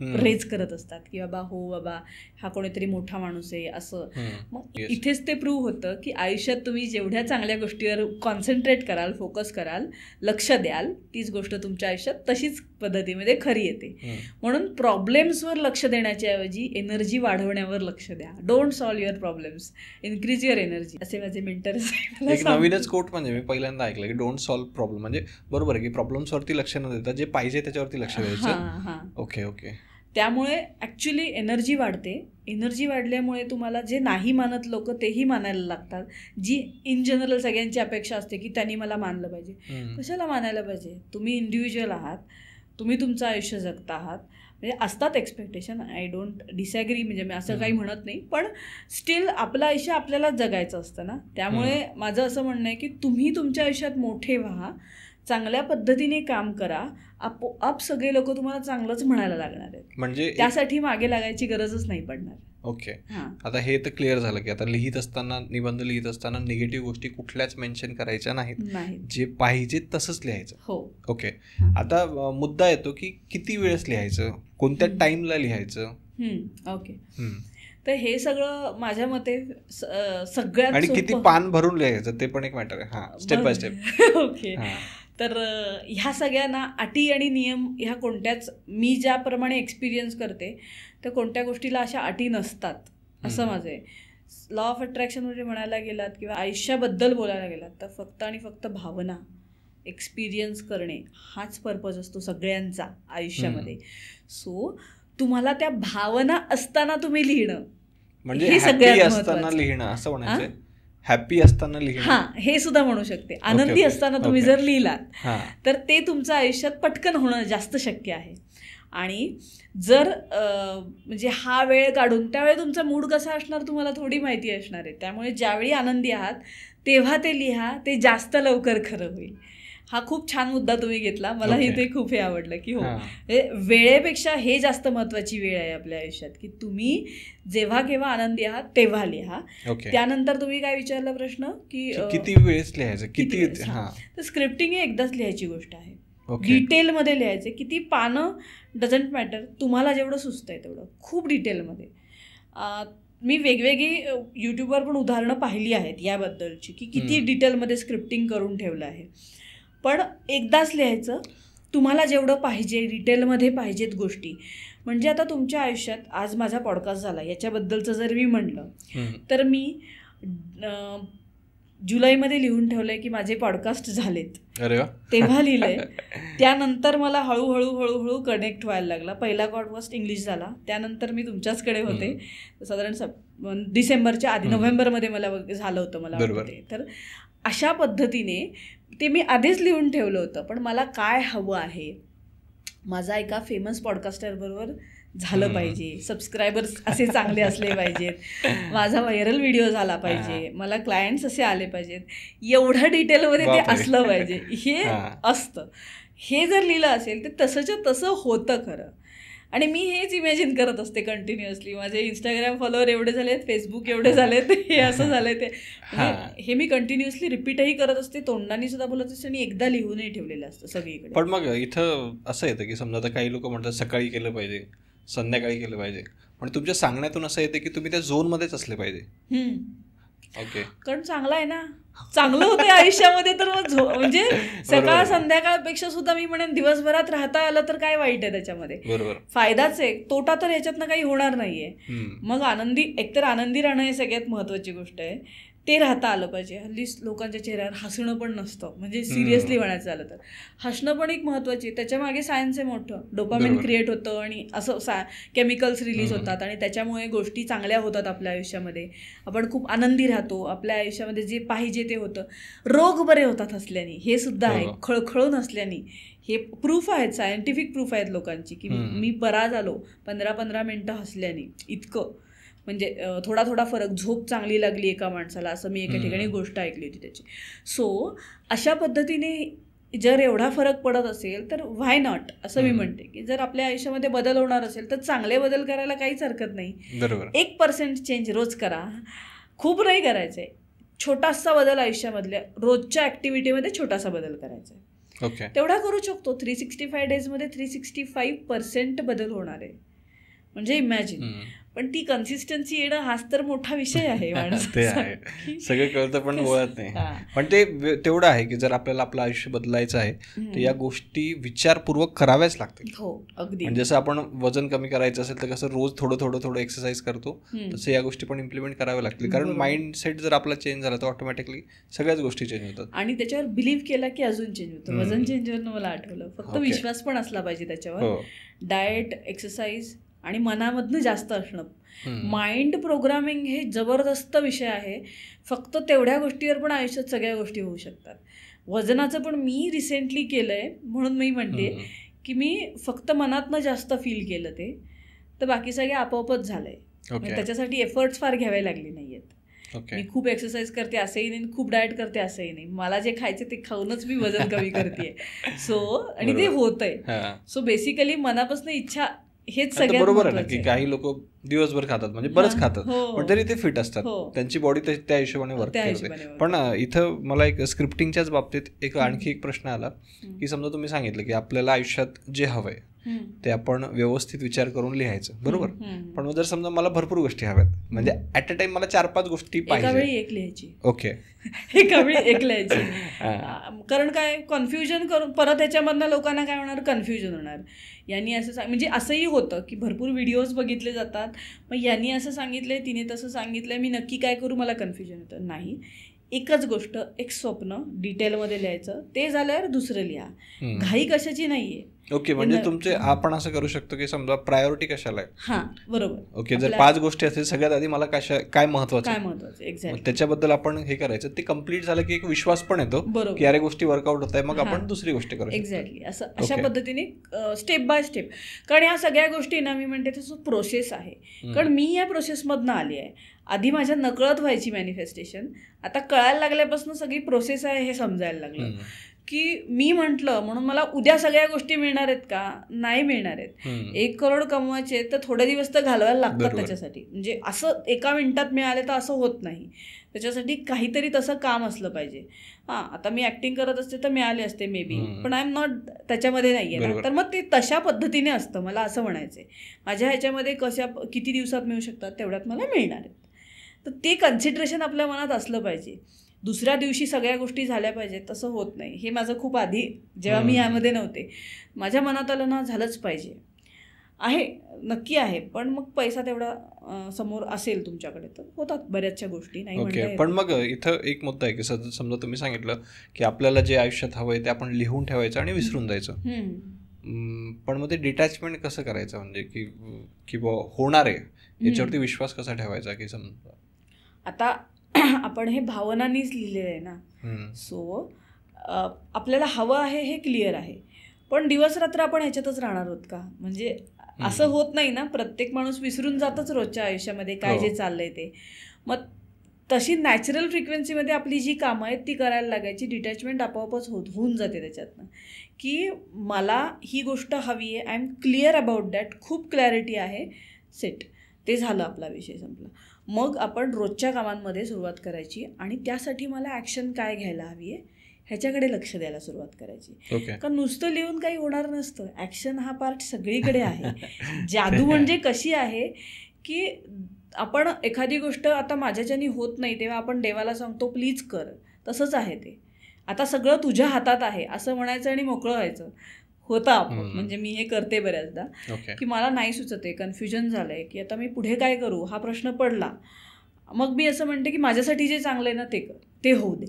रेज करत असतात की बाबा हो बाबा हा कोणीतरी मोठा माणूस आहे असं. मग इथेच ते प्रूव्ह होतं की आयुष्यात तुम्ही जेवढ्या चांगल्या गोष्टीवर कॉन्सन्ट्रेट कराल, फोकस कराल, लक्ष द्याल, तीच गोष्ट तुमच्या आयुष्यात तशीच पद्धतीमध्ये खरी येते. म्हणून प्रॉब्लेम्सवर लक्ष देण्याच्या ऐवजी एनर्जी वाढवण्यावर लक्ष द्या. Don't solve your problems, increase your energy, असे माझे मेंटर्स. एक नवीनच कोट म्हणजे मी पहिल्यांदा ऐकलं की डोंट सॉल्व्ह प्रॉब्लेम, म्हणजे बरोबर आहे की प्रॉब्लेम्सवरती लक्ष न देता जे पाहिजे त्याच्यावरती लक्ष द्यायचं. Okay okay. त्यामुळे ॲक्च्युली एनर्जी वाढते. एनर्जी वाढल्यामुळे तुम्हाला जे नाही मानत लोक तेही मानायला लागतात. जी इन जनरल सगळ्यांची अपेक्षा असते की त्यांनी मला मानलं पाहिजे, कशाला मानायला पाहिजे? तुम्ही इंडिव्हिज्युअल आहात, तुम्ही तुमचं आयुष्य जगता आहात, म्हणजे असतात एक्सपेक्टेशन. आय डोंट डिसॅग्री, म्हणजे मी असं काही म्हणत नाही, पण स्टील आपलं आयुष्य आपल्यालाच जगायचं असतं ना. त्यामुळे माझं असं म्हणणं आहे की तुम्ही तुमच्या आयुष्यात मोठे व्हा, चांगल्या पद्धतीने काम करा, आपोआप सगळे लोक तुम्हाला चांगलंच म्हणायला लागणार आहेत. म्हणजे त्यासाठी मागे लागायची गरजच नाही पडणार. ओके. आता हे तर क्लिअर झालं की आता लिहित असताना, निबंध लिहित असताना निगेटिव्ह गोष्टी कुठल्याच मेन्शन करायच्या नाहीत, जे पाहिजे तसंच लिहायचं. हो. ओके. आता मुद्दा येतो की किती वेळेस लिहायचं, कोणत्या टाइमला लिहायचं. ओके. तर हे सगळं माझ्या मते सगळ्यात, आणि किती पान भरून लिहायचं ते पण एक मॅटर आहे. हा, स्टेप बाय स्टेप. ओके. तर ह्या सगळ्यांना अटी आणि नियम ह्या कोणत्याच, मी ज्याप्रमाणे एक्सपिरियन्स करते तर कोणत्या गोष्टीला अशा अटी नसतात असं माझं आहे. लॉ ऑफ अट्रॅक्शनमध्ये म्हणायला गेलात किंवा आयुष्याबद्दल बोलायला गेलात तर फक्त आणि फक्त भावना एक्सपिरियन्स करणे हाच पर्पज असतो सगळ्यांचा आयुष्यामध्ये. सो तुम्हाला त्या भावना असताना तुम्ही लिहिणं, म्हणजे हे सगळ्यात असताना लिहिणं असं म्हणायचं. हॅपी असताना लिहिणं, हा, हे सुद्धा म्हणू शकते. आनंदी असताना तुम्ही जर लिहिलात तर ते तुमच्या आयुष्यात पटकन होणं जास्त शक्य आहे. आणि जर म्हणजे हा वेळ काढून, त्यावेळी तुमचा मूड कसा असणार तुम्हाला थोडी माहिती असणार आहे. त्यामुळे ज्यावेळी आनंदी आहात तेव्हा ते लिहा, ते जास्त लवकर खरं होईल. हा खूप छान मुद्दा तुम्ही घेतला, मलाही ते खूप हे आवडलं की हो, वेळेपेक्षा हे जास्त महत्वाची वेळ आहे आपल्या आयुष्यात, की तुम्ही जेव्हा केव्हा आनंदी आहात तेव्हा लिहा. त्यानंतर तुम्ही काय विचारला प्रश्न की किती वेळेस लिहायचं, किती. तर स्क्रिप्टिंग ही एकदाच लिहायची गोष्ट आहे, डिटेलमध्ये लिहायचे. किती पानं डझंट मॅटर, तुम्हाला जेवढं सुचतंय तेवढं, खूप डिटेलमध्ये. मी वेगवेगळी यूट्यूबवर पण उदाहरणं पाहिली आहेत याबद्दलची की किती डिटेलमध्ये स्क्रिप्टिंग करून ठेवलं आहे. पण एकदाच लिहायचं, तुम्हाला जेवढं पाहिजे, डिटेलमध्ये पाहिजेत गोष्टी. म्हणजे आता तुमच्या आयुष्यात आज माझा पॉडकास्ट झाला याच्याबद्दलचं जर मी म्हणलं तर मी जुलैमध्ये लिहून ठेवलंय की माझे पॉडकास्ट झालेत, तेव्हा लिहिलंय. त्यानंतर मला हळूहळू हळूहळू कनेक्ट व्हायला लागला. पहिला पॉडकास्ट इंग्लिश झाला, त्यानंतर मी तुमच्याचकडे होते साधारण डिसेंबरच्या आधी, नोव्हेंबरमध्ये मला झालं होतं मला वाटते. तर अशा पद्धतीने ते मी आधीच लिहून ठेवलं होतं. पण मला काय हवं आहे, माझा एका फेमस पॉडकास्टर बरोबर झालं पाहिजे, सबस्क्रायबर्स असे चांगले असले पाहिजेत, माझा व्हायरल व्हिडिओ झाला पाहिजे, मला क्लायंट्स असे आले पाहिजेत, एवढं डिटेलमध्ये ते असलं पाहिजे, हे असतं. हे जर लिहिलं असेल तर तसंच्या तसं होतं खरं. आणि मी हेच इमॅजिन करत असते कंटिन्युअसली. माझे इंस्टाग्राम फॉलोअर एवढे झालेत, फेसबुक एवढे झालेत, हे असं झालंय ते. हे मी कंटिन्युअसली रिपीटही करत असते, तोंडाने सुद्धा बोलत असते आणि एकदा लिहूनही ठेवलेलं असतं सगळीकडे. पण मग इथं असं येतं की समजा आता काही लोक म्हणतात सकाळी केलं पाहिजे, संध्याकाळी केलं पाहिजे, पण तुमच्या सांगण्यातून असं येतं की तुम्ही त्या झोनमध्येच असले पाहिजे. ओके. कारण चांगलं आहे ना, चांगलं होतं आयुष्यामध्ये, तर मग म्हणजे सकाळ संध्याकाळपेक्षा सुद्धा मी म्हणेन दिवसभरात राहता आलं तर काय वाईट आहे त्याच्यामध्ये. बरोबर, फायदाच आहे, तोटा तर ह्याच्यातनं काही होणार नाहीये. मग आनंदी, एकतर आनंदी राहणं हे सगळ्यात महत्वाची गोष्ट आहे, ते राहता आलं पाहिजे. हल्ली लोकांच्या चेहऱ्यावर हसणं पण नसतं, म्हणजे सिरियसली म्हणायचं झालं तर हसणं पण एक महत्वाची. त्याच्यामागे सायन्स आहे मोठं. डोपामिन क्रिएट होतं आणि असं केमिकल्स रिलीज होतात आणि त्याच्यामुळे गोष्टी चांगल्या होतात आपल्या आयुष्यामध्ये. आपण खूप आनंदी राहतो, आपल्या आयुष्यामध्ये जे पाहिजे ते होतं. रोग बरे होतात हसल्याने, हे सुद्धा आहे. खळखळून हसल्याने, हे प्रूफ आहेत, सायंटिफिक प्रूफ आहेत लोकांची की मी बरा झालो 15-15 मिनिटं हसल्याने. इतकं म्हणजे थोडा थोडा फरक, झोप चांगली लागली एका माणसाला, असं मी एका ठिकाणी गोष्ट ऐकली होती त्याची. सो अशा पद्धतीने जर एवढा फरक पडत असेल तर व्हाय नॉट असं मी म्हणते की जर आपल्या आयुष्यामध्ये बदल होणार असेल तर चांगले बदल करायला काहीच हरकत नाही. 1% चेंज रोज करा, खूप नाही करायचंय, छोटासा बदल आयुष्यामधल्या रोजच्या ऍक्टिव्हिटीमध्ये छोटासा बदल करायचा आहे, तेवढा करू शकतो. 365 डेजमध्ये 365% बदल होणार आहे. म्हणजे इमॅजिन. पण ती कन्सिस्टन्सी येणं हाच तर मोठा विषय आहे. ते आहे, सगळं कळतं पण वळत नाही. पण ते तेवढं आहे की जर आपल्याला आपलं आयुष्य बदलायचं आहे तर या गोष्टी विचारपूर्वक कराव्याच लागतील. हो अगदी. म्हणजे जसं आपण वजन कमी करायचं असेल तर कसं रोज थोडं थोडं थोडं एक्सरसाइज करतो तसं या गोष्टी पण इम्प्लिमेंट कराव्या लागतील. कारण माइंडसेट जर आपला चेंज झाला तर ऑटोमॅटिकली सगळ्याच गोष्टी चेंज होतात. आणि त्याच्यावर बिलीव्ह केला की अजून चेंज होतं. वजन चेंज होणं मला आठवलं, फक्त विश्वास पण असला पाहिजे त्याच्यावर. डाएट, एक्सरसाइज आणि मनामधनं जास्त असणं. माइंड प्रोग्रामिंग हे जबरदस्त विषय आहे. फक्त तेवढ्या गोष्टीवर पण आयुष्यात सगळ्या गोष्टी होऊ शकतात. वजनाचं पण मी रिसेंटली केलंय म्हणून मी म्हणते की मी फक्त मनातनं जास्त फील केलं ते, तर बाकी सगळे आपोआपच झालंय. त्याच्यासाठी एफर्ट्स फार घ्यावे लागले नाहीयेत. मी खूप एक्सरसाइज करते असंही नाही, खूप डाएट करते असंही नाही. मला जे खायचं ते खाऊनच मी वजन कमी करते. सो आणि ते होतंय. सो बेसिकली मनापासून इच्छा हेच सगळ्यात बरोबर आहे ना की काही लोक दिवसभर खातात म्हणजे बरंच खातात पण तरी ते फिट असतात, त्यांची बॉडी त्या हिशोबाने वर्क करते. पण इथं मला एक स्क्रिप्टिंगच्याच बाबतीत आणखी एक प्रश्न आला की समजा तुम्ही सांगितलं की आपल्याला आयुष्यात जे हवंय ते आपण व्यवस्थित विचार करून लिहायचं, बरोबर. पण जर समजा मला भरपूर गोष्टी हव्यात, म्हणजे ऍट अ टाइम मला 4-5 गोष्टी पाहिजे, एक लिहायची. ओके, एका वेळी एक लिहायची. कारण काय कन्फ्युजन करून परत ह्याच्यामधनं लोकांना काय होणार, कन्फ्युजन होणार. यांनी असं म्हणजे असंही होतं की भरपूर व्हिडिओज बघितले जातात, मग यांनी असं सांगितलंय, तिने तसं सांगितलंय, मी नक्की काय करू, मला कन्फ्युजन होतं. नाही, एकच गोष्ट, एक स्वप्न डिटेलमध्ये लिहायचं, ते झाल्यावर दुसरं लिहा. घाई कशाची नाहीये. ओके, म्हणजे तुमचे आपण असं करू शकतो की समजा प्रायोरिटी कशाला आहे. हां बरोबर. ओके, जर 5 गोष्टी असतील सगळ्यात आधी मला काय महत्वाचं एक्झॅक्टली त्याच्याबद्दल आपण हे करायचं. ते कम्प्लीट झालं की एक विश्वास पण येतो की अरे गोष्टी वर्कआउट होत आहे, मग आपण दुसरी गोष्ट करू. एक्झॅक्टली असं अशा पद्धतीने स्टेप बाय स्टेप. कारण ह्या सगळ्या गोष्टी ना मी म्हणते तसं प्रोसेस आहे. कारण मी या प्रोसेसमधनं आली आहे. आधी माझ्या नकळत व्हायची मॅनिफेस्टेशन, आता कळायला लागल्यापासून सगळी प्रोसेस आहे हे समजायला लागलं की मी म्हटलं म्हणून मला उद्या सगळ्या गोष्टी मिळणार आहेत का, नाही मिळणार आहेत. 1 करोड कमवायचे तर थोडे दिवस तर घालवायला लागतात त्याच्यासाठी. म्हणजे असं एका मिनिटात मिळाले तर असं होत नाही. त्याच्यासाठी काहीतरी तसं काम असलं पाहिजे. आता मी ऍक्टिंग करत असते तर मिळाले असते मे बी, पण आय एम नॉट त्याच्यामध्ये नाहीये ना, तर मग ते तशा पद्धतीने असतं. मला असं म्हणायचंय माझ्या ह्याच्यामध्ये किती दिवसात मिळू शकतात तेवढ्यात मला मिळणार आहेत. तर ते कन्सिडरेशन आपल्या मनात असलं पाहिजे. दुसऱ्या दिवशी सगळ्या गोष्टी झाल्या पाहिजेत तसं होत नाही. हे माझं खूप आधी जेव्हा मी यामध्ये नव्हते माझ्या मनात आलं ना, झालंच पाहिजे आहे, नक्की आहे. पण मग पैसा तेवढा समोर असेल तुमच्याकडे तर होतात बऱ्याचशा गोष्टी, नाही म्हणता. पण मग इथं एक मुद्दा आहे की समजा तुम्ही सांगितलं की आपल्याला जे आयुष्यात हवंय ते आपण लिहून ठेवायचं आणि विसरून जायचं. पण मग ते डिटॅचमेंट कसं करायचं, म्हणजे की होणार आहे याच्यावरती विश्वास कसा ठेवायचा. की समजा आता आपण हे भावनांनीच लिहिलेलं आहे ना, सो आपल्याला हवं आहे हे क्लिअर आहे. पण दिवस रात्र आपण ह्याच्यातच राहणार आहोत का, म्हणजे असं होत नाही ना. प्रत्येक माणूस विसरून जातच रोजच्या आयुष्यामध्ये काय जे चाललंय ते. मग तशी नॅचरल फ्रिक्वेन्सीमध्ये आपली जी कामं आहेत ती करायला लागायची. डिटॅचमेंट आपोआपच होऊन जाते त्याच्यातनं की मला ही गोष्ट हवी आहे, I am clear about that, खूप क्लॅरिटी आहे, सेट, ते झालं, आपला विषय संपला. मग आपण रोजच्या कामांमध्ये सुरुवात करायची आणि त्यासाठी मला ॲक्शन काय घ्यायला हवी आहे ह्याच्याकडे लक्ष द्यायला सुरुवात करायची. कारण नुसतं लिहून काही होणार नसतं. ॲक्शन हा पार्ट सगळीकडे आहे. जादू म्हणजे कशी आहे की आपण एखादी गोष्ट आता माझ्याच्यानी होत नाही तेव्हा आपण देवाला सांगतो प्लीज कर, तसंच आहे ते. आता सगळं तुझ्या हातात आहे असं म्हणायचं आणि मोकळं व्हायचं होता. म्हणजे मी हे करते बऱ्याचदा की मला नाही सुचत आहे, कन्फ्युजन झालंय की आता मी पुढे काय करू हा प्रश्न पडला. मग मी असं म्हणते की माझ्यासाठी जे चांगलं आहे ना ते होऊ दे.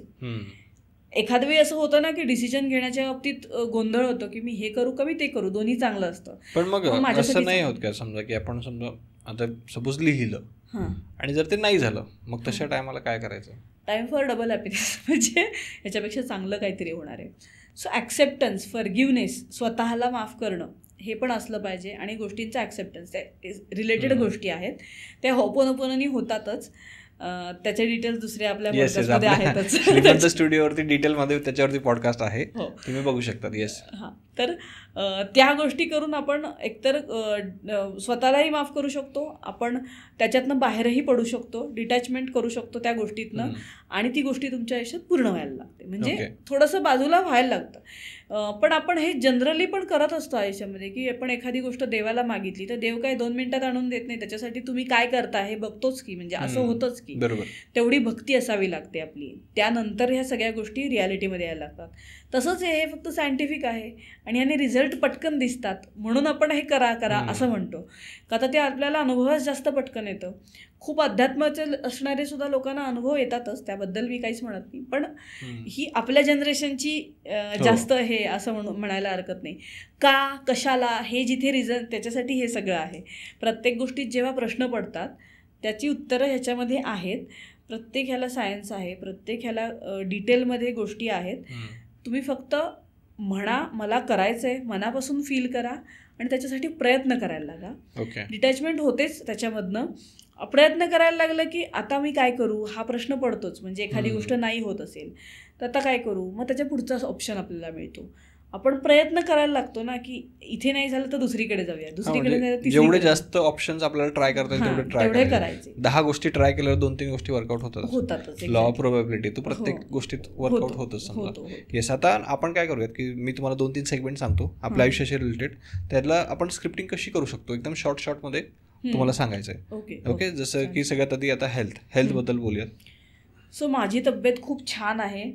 एखाद वेळी असं होतं ना की डिसिजन घेण्याच्या बाबतीत गोंधळ होतो की मी हे करू का मी ते करू, दोन्ही चांगलं असतं. पण मग असं नाही होत का, समजा की आपण समजा आता सपोज लिहिलं आणि जर ते नाही झालं मग तशा टायमाला काय करायचं. टाइम फॉर डबल हॅपीनेस, म्हणजे ह्याच्यापेक्षा चांगलं काहीतरी होणार आहे. सो ॲक्सेप्टन्स, फॉरगिव्हनेस, स्वतःला माफ करणं हे पण असलं पाहिजे. आणि गोष्टींचा ॲक्सेप्टन्स, त्या रिलेटेड गोष्टी आहेत त्या होपोनोपोनोनी होतातच. त्याचे डिटेल्स दुसरे आपल्या पॉडकास्टमध्ये आहेतच. श्रीमंत स्टुडिओवरती डिटेलमध्ये त्याच्यावरती पॉडकास्ट आहे, तुम्ही बघू शकता. येस. हां, तर त्या गोष्टी करून आपण एकतर स्वतःलाही माफ करू शकतो, आपण त्याच्यातनं बाहेरही पडू शकतो, डिटॅचमेंट करू शकतो त्या गोष्टीतनं, आणि ती गोष्टी तुमच्या आयुष्यात पूर्ण व्हायला लागते. म्हणजे थोडंसं बाजूला व्हायला लागतं. पण आपण हे जनरली पण करत असतो आयुष्यामध्ये, की आपण एखादी गोष्ट देवाला मागितली तर देव काय 2 मिनिटात आणून देत नाही, त्याच्यासाठी तुम्ही काय करता हे बघतोच की, म्हणजे असं होतंच की. तेवढी भक्ती असावी लागते आपली, त्यानंतर ह्या सगळ्या गोष्टी रियालिटीमध्ये यायला लागतात. तसंच हे फक्त सायंटिफिक आहे आणि याने रिझल्ट पटकन दिसतात म्हणून आपण हे करा करा असं म्हणतो, का तर ते आपल्याला अनुभवच जास्त पटकन येतं. खूप अध्यात्माचे असणारे सुद्धा लोकांना अनुभव येतातच, त्याबद्दल मी काहीच म्हणत नाही, पण ही आपल्या जनरेशनची जास्त हे असं म्हणायला हरकत नाही. का, कशाला, हे जिथे रिझन, त्याच्यासाठी हे सगळं आहे. प्रत्येक गोष्टीत जेव्हा प्रश्न पडतात त्याची उत्तरं ह्याच्यामध्ये आहेत. प्रत्येक ह्याला सायन्स आहे, प्रत्येक ह्याला डिटेलमध्ये गोष्टी आहेत. तुम्ही फक्त म्हणा मला करायचं आहे, मनापासून फील करा आणि त्याच्यासाठी प्रयत्न करायला लागा. डिटॅचमेंट होतेच त्याच्यामधनं. प्रयत्न करायला लागलं की आता मी काय करू हा प्रश्न पडतोच. म्हणजे एखादी गोष्ट नाही होत असेल तर आता काय करू, मग त्याच्या पुढचा ऑप्शन आपल्याला मिळतो. आपण प्रयत्न करायला लागतो ना, की इथे नाही झालं तर दुसरीकडे जाऊया, दुसरीकडे. जेवढे जास्त ऑप्शन्स आपल्याला ट्राय करता येईल तेवढे ट्राय करायचे. 10 गोष्टी ट्राय केल्यावर 2-3 गोष्टी वर्कआउट होतात. लॉ ऑफ प्रोबॅबिलिटी, तो प्रत्येक गोष्टीत वर्कआउट होतच समजा. येस. आता आपण काय करूयात की मी तुम्हाला 2-3 सेगमेंट सांगतो आपल्या आयुष्याशी रिलेटेड. त्याला आपण स्क्रिप्टिंग कशी करू शकतो एकदम शॉर्टमध्ये तुम्हाला सांगायचंय. ओके. जसं की सगळ्यात आधी आता हेल्थ बद्दल बोलूयात. सो माझी तब्येत खूप छान आहे.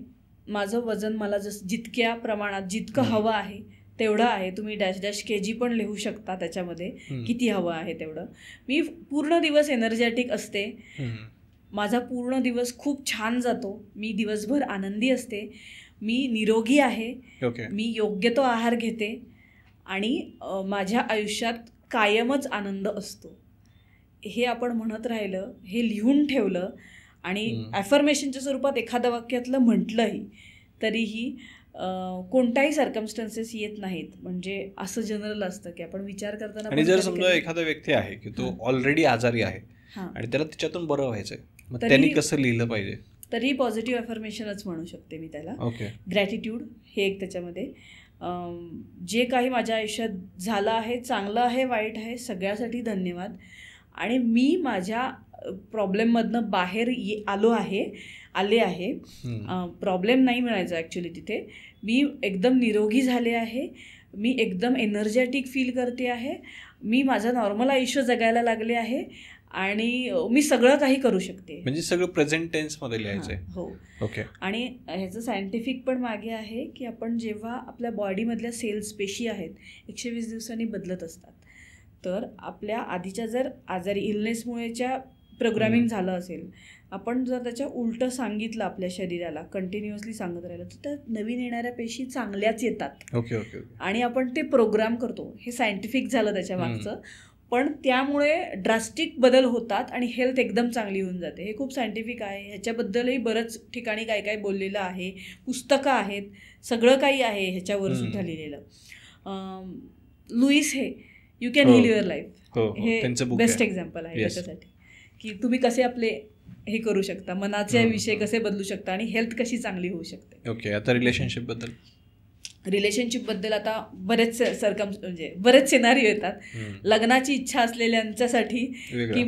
माझं वजन मला जितक्या प्रमाणात जितकं हवं आहे तेवढं आहे. तुम्ही डॅश केजी पण लिहू शकता त्याच्यामध्ये, किती हवं आहे तेवढं. मी पूर्ण दिवस एनर्जेटिक असते. माझा पूर्ण दिवस खूप छान जातो. मी दिवसभर आनंदी असते. मी निरोगी आहे. मी योग्य तो आहार घेते आणि माझ्या आयुष्यात कायमच आनंद असतो. हे आपण म्हणत राहिलं, हे लिहून ठेवलं आणि ॲफर्मेशनच्या स्वरूपात एखाद्या वाक्यातलं म्हटलंही तरीही कोणताही सर्कमस्टन्सेस येत नाहीत. म्हणजे असं जनरल असतं की आपण विचार करताना. आणि जर समजा एखादा व्यक्ती आहे की तो ऑलरेडी आजारी आहे आणि त्याला त्याच्यातून बरं व्हायचंय, मग त्यांनी कसं लिहिलं पाहिजे? तरी पॉझिटिव्ह ॲफर्मेशनच म्हणू शकते मी त्याला. ग्रॅटिट्यूड हे एक त्याच्यामध्ये. जे काही माझ्या आयुष्यात झालं आहे, चांगलं आहे, वाईट आहे, सगळ्यासाठी धन्यवाद. आणि मी माझ्या प्रॉब्लेममधनं बाहेर आले आहे. प्रॉब्लेम नाही म्हणायचं ॲक्च्युली तिथे. मी एकदम निरोगी झाले आहे. मी एकदम एनर्जेटिक फील करते आहे. मी माझं नॉर्मल आयुष्य जगायला लागले आहे आणि मी सगळं काही करू शकते. म्हणजे सगळं प्रेझेंट टेन्समध्ये लिहायचं आहे. हो. ओके. आणि ह्याचं सायंटिफिक पण मागे आहे की आपण जेव्हा आपल्या बॉडीमधल्या सेल्स, पेशी आहेत, 120 दिवसांनी बदलत असतात. तर आपल्या आधीच्या जर आजारी इलनेसमुळेच्या प्रोग्रामिंग झालं असेल, आपण जर त्याच्या उलटं सांगितलं आपल्या शरीराला, कंटिन्युअसली सांगत राहिलं, तर त्या नवीन येणाऱ्या पेशी चांगल्याच येतात. आणि आपण ते प्रोग्राम करतो. हे सायंटिफिक झालं त्याच्या मागचं. पण त्यामुळे ड्रास्टिक बदल होतात आणि हेल्थ एकदम चांगली होऊन जाते. हे खूप सायंटिफिक आहे. ह्याच्याबद्दलही बरंच ठिकाणी काय काय बोललेलं आहे, पुस्तकं आहेत, सगळं काही आहे ह्याच्यावर सुद्धा लिहिलेलं. Louise Hay you can heal your life, हे बेस्ट एक्झाम्पल आहे त्याच्यासाठी, की तुम्ही कसे आपले हे करू शकता, मनाचे विषय कसे बदलू शकता आणि हेल्थ कशी चांगली होऊ शकते. ओके. आता रिलेशनशिपबद्दल आता म्हणजे बरेच सिनारिओ येतात. लग्नाची इच्छा असलेल्यांच्यासाठी की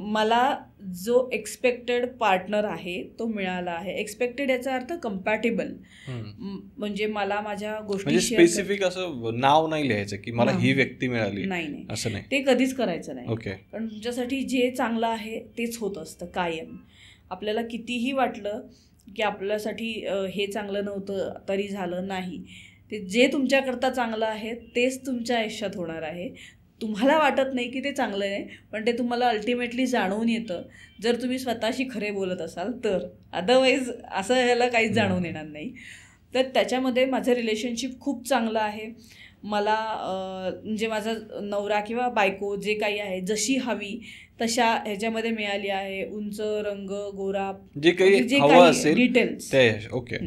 मला जो एक्सपेक्टेड पार्टनर आहे तो मिळाला आहे. एक्सपेक्टेड याचा अर्थ कम्पॅटेबल, म्हणजे मला माझ्या गोष्टी स्पेसिफिक असं नाव नाही लिहायचं की मला ही व्यक्ती मिळाली, नाही असं नाही, ते कधीच करायचं नाही. ओके. कारण तुमच्यासाठी जे चांगलं आहे तेच होत असतं कायम. आपल्याला कितीही वाटलं की आपल्यासाठी हे चांगलं नव्हतं तरी झालं नाही, ते जे तुमच्याकरता चांगलं आहे तेच तुमच्या आयुष्यात होणार आहे. तुम्हाला वाटत नाही की ते चांगलं आहे, पण ते तुम्हाला अल्टिमेटली जाणवून येतं जर तुम्ही स्वतःशी खरे बोलत असाल तर. अदरवाईज असं ह्याला काहीच जाणवून येणार नाही. तर त्याच्यामध्ये माझं रिलेशनशिप खूप चांगलं आहे. मला म्हणजे माझा नवरा किंवा बायको जे काही आहे जशी हवी तशा ह्याच्यामध्ये मिळाली आहे. उंच, रंग, गोरा, जे काही डिटेल्स, ओके,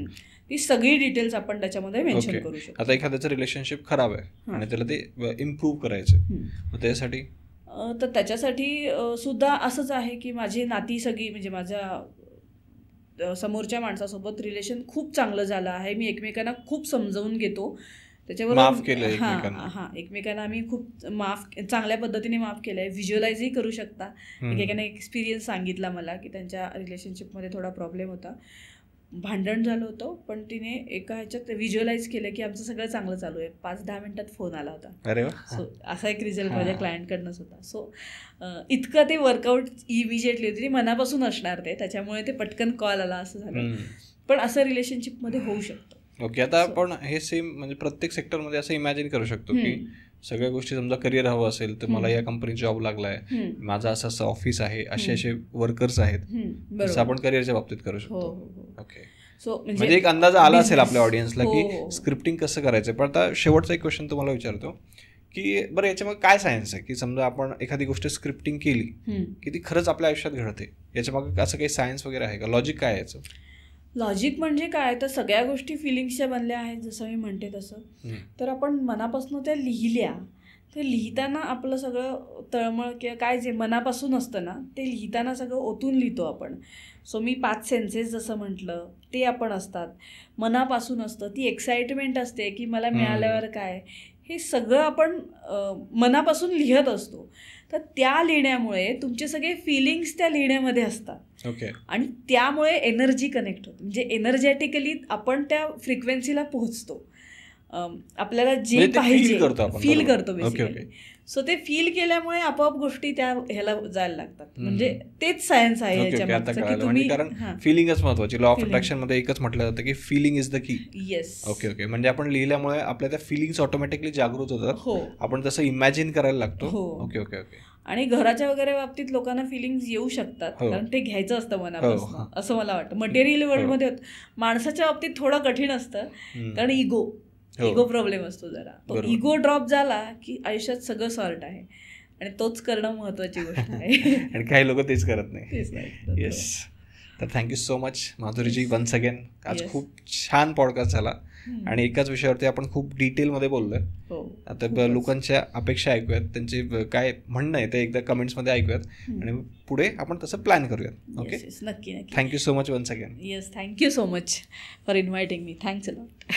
ती सगळी डिटेल्स आपण त्याच्यामध्ये मेन्शन करू शकतो. आता एखाद्याचं रिलेशनशिप खराब आहे आणि त्याला ते इम्प्रूव्ह करायचं, मग त्यासाठी तर त्याच्यासाठी सुद्धा असंच आहे की माझी नाती सगळी म्हणजे माझ्या समोरच्या माणसासोबत रिलेशन खूप चांगलं झालं आहे. मी एकमेकांना खूप समजावून घेतो. त्याच्याबरोबर हां एकमेकांना आम्ही खूप चांगल्या पद्धतीने माफ केलं आहे. व्हिज्युअलाइजही करू शकता. एकेकाने एक्सपिरियन्स सांगितला मला की त्यांच्या रिलेशनशिपमध्ये थोडा प्रॉब्लेम होता, भांडण झालं होतं, पण तिने एका ह्याच्यात व्हिज्युअलाइज केलं की आमचं सगळं चांगलं चालू आहे. 5-10 मिनिटात फोन आला होता. अरे सो असा एक रिझल्ट माझ्या क्लायंटकडनंच होता. सो इतकं ते वर्कआउट इमिजिएटली होती, ती मनापासून असणार ते, त्याच्यामुळे ते पटकन कॉल आला असं झालं. पण असं रिलेशनशिपमध्ये होऊ शकतं. ओके. आता आपण हे सेम म्हणजे प्रत्येक सेक्टरमध्ये असं इमॅजिन करू शकतो की सगळ्या गोष्टी समजा करिअर हवं असेल तर मला या कंपनीत जॉब लागलाय, माझं असं असं ऑफिस आहे, असे वर्कर्स आहेत, जसं आपण करिअरच्या बाबतीत करू शकतो. ओके. सो म्हणजे एक अंदाज आला असेल आपल्या ऑडियन्सला की स्क्रिप्टिंग कसं करायचं. पण आता शेवटचा एक क्वेश्चन तुम्हाला विचारतो की बरं याच्यामागे काय सायन्स आहे की समजा आपण एखादी गोष्ट स्क्रिप्टिंग केली की ती खरंच आपल्या आयुष्यात घडते, याच्यामागे असं काही सायन्स वगैरे आहे का, लॉजिक काय आहे याचं? लॉजिक म्हणजे काय, तर सगळ्या गोष्टी फिलिंग्सच्या बनल्या आहेत जसं मी म्हणते तसं. तर आपण मनापासून त्या लिहिल्या, तर लिहिताना आपलं सगळं तळमळ किंवा काय जे मनापासून असतं ना ते लिहिताना सगळं ओतून लिहितो आपण. सो मी 5 सेन्सेस जसं म्हटलं ते आपण असतात, मनापासून असतं, ती एक्साइटमेंट असते की मला मिळाल्यावर काय, हे सगळं आपण मनापासून लिहित असतो. तर त्या लिहिण्यामुळे तुमचे सगळे फिलिंग्स त्या लिहिण्यामध्ये असतात. ओके. आणि त्यामुळे एनर्जी कनेक्ट होते, म्हणजे एनर्जेटिकली आपण त्या फ्रिक्वेन्सीला पोहोचतो. आपल्याला जे पाहिजे फील करतो बेसिकली. सो ते फील केल्यामुळे आपोआप गोष्टी त्या ह्याला जायला लागतात. म्हणजे तेच सायन्स आहे याच्यामध्ये की तुम्ही, कारण फिलिंगच महत्वाची. लॉ ऑफ अट्रॅक्शन मध्ये एकच म्हटलं जातं की feeling is the key. Yes. Okay okay. म्हणजे आपण लिहिल्यामुळे आपल्या त्या फिलिंग्स ऑटोमॅटिकली जागृत होतात, आपण तसं इमॅजिन करायला लागतो. Okay okay okay. आणि घराच्या वगैरे बाबतीत लोकांना फिलिंग्स येऊ शकतात, कारण ते घ्यायचं असतं मनापासून, असं मला वाटतं. मटेरियल वर्ल्डमध्ये माणसाच्या बाबतीत थोडं कठीण असतं, कारण इगो प्रॉब्लेम असतो जरा. तो इगो ड्रॉप झाला की आयुष्यात सगळं सॉर्ट आहे, आणि तोच करणं महत्वाची गोष्ट आहे. आणि काही लोक तेच करत नाही. येस. तर thank you so much Madhuri ji once again. आज खूप छान पॉडकास्ट झाला आणि एकाच विषयावरती आपण खूप डिटेलमध्ये बोललोय. आता लोकांच्या अपेक्षा ऐकूयात, त्यांचे काय म्हणणं आहे ते एकदा कमेंट्समध्ये ऐकूयात आणि पुढे आपण तसं प्लॅन करूयात. ओके. नक्की. Thank you so much once again. Yes, thank you so much for inviting me. Thanks a lot.